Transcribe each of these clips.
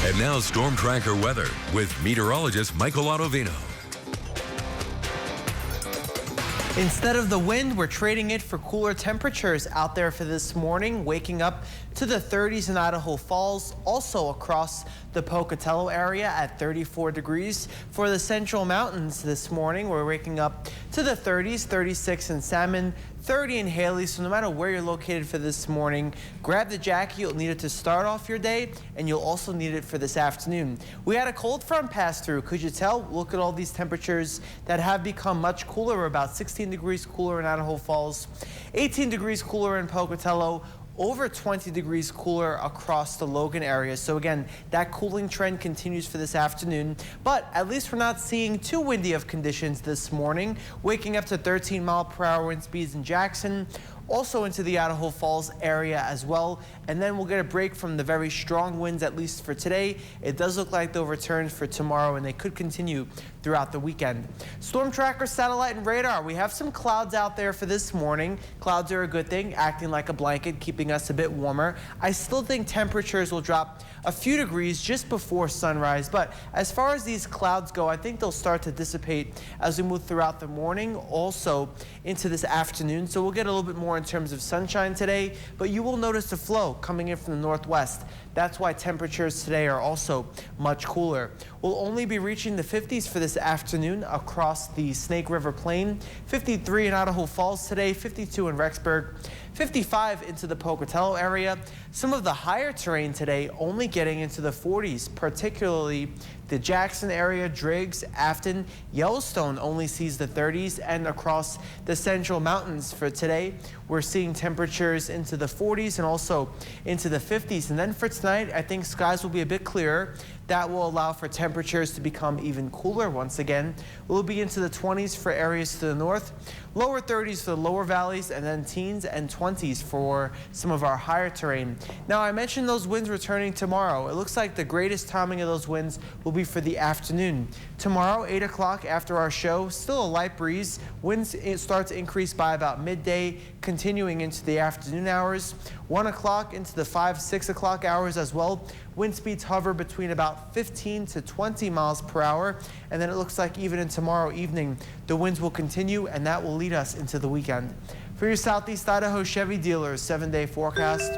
And now Storm Tracker weather with meteorologist Michael Autovino. Instead of the wind, we're trading it for cooler temperatures out there for this morning, waking up to the 30s in Idaho Falls, also across the Pocatello area at 34 degrees. For the Central Mountains this morning, we're waking up to the 30s, 36 in Salmon, 30 in Haley. So no matter where you're located for this morning, grab the jacket. You'll need it to start off your day, and you'll also need it for this afternoon. We had a cold front pass through. Could you tell? Look at all these temperatures that have become much cooler. We're about 16 degrees cooler in Idaho Falls, 18 degrees cooler in Pocatello, over 20 degrees cooler across the Logan area. So again, that cooling trend continues for this afternoon, but at least we're not seeing too windy of conditions this morning. Waking up to 13-mile-per-hour wind speeds in Jackson, also into the Idaho Falls area as well. And then we'll get a break from the very strong winds, at least for today. It does look like they'll return for tomorrow, and they could continue throughout the weekend. Storm tracker, satellite, and radar. We have some clouds out there for this morning. Clouds are a good thing, acting like a blanket, keeping us a bit warmer. I still think temperatures will drop a few degrees just before sunrise, but as far as these clouds go, I think they'll start to dissipate as we move throughout the morning, also into this afternoon. So we'll get a little bit more in terms of sunshine today, but you will notice a flow coming in from the northwest. That's why temperatures today are also much cooler. We'll only be reaching the 50s for this afternoon across the Snake River Plain. 53 in Idaho Falls today, 52 in Rexburg, 55 into the Pocatello area. Some of the higher terrain today only getting into the 40s, particularly the Jackson area, Driggs, Afton, Yellowstone only sees the 30s, and across the Central Mountains for today, we're seeing temperatures into the 40s and also into the 50s. And then for tonight, I think skies will be a bit clearer. That will allow for temperatures to become even cooler once again. We'll be into the 20s for areas to the north, lower 30s for the lower valleys, and then teens and 20s for some of our higher terrain. Now, I mentioned those winds returning tomorrow. It looks like the greatest timing of those winds will be for the afternoon. Tomorrow, 8 o'clock after our show, still a light breeze. Winds start to increase by about midday, continuing into the afternoon hours. 1 o'clock into the 5, 6 o'clock hours as well. Wind speeds hover between about 15 to 20 miles per hour. And then it looks like even in tomorrow evening, the winds will continue, and that will lead us into the weekend. For your Southeast Idaho Chevy dealers, 7-day forecast.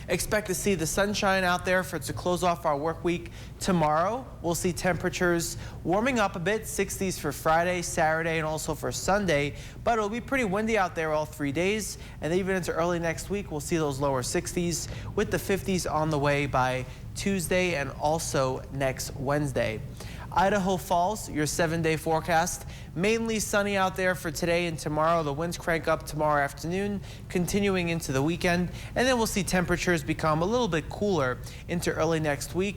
Expect to see the sunshine out there for it to close off our work week tomorrow. We'll see temperatures warming up a bit, 60s for Friday, Saturday, and also for Sunday. But it'll be pretty windy out there all 3 days. And even into early next week, we'll see those lower 60s with the 50s on the way by Tuesday and also next Wednesday. Idaho Falls, your 7-day forecast. Mainly sunny out there for today and tomorrow. The winds crank up tomorrow afternoon, continuing into the weekend. And then we'll see temperatures become a little bit cooler into early next week.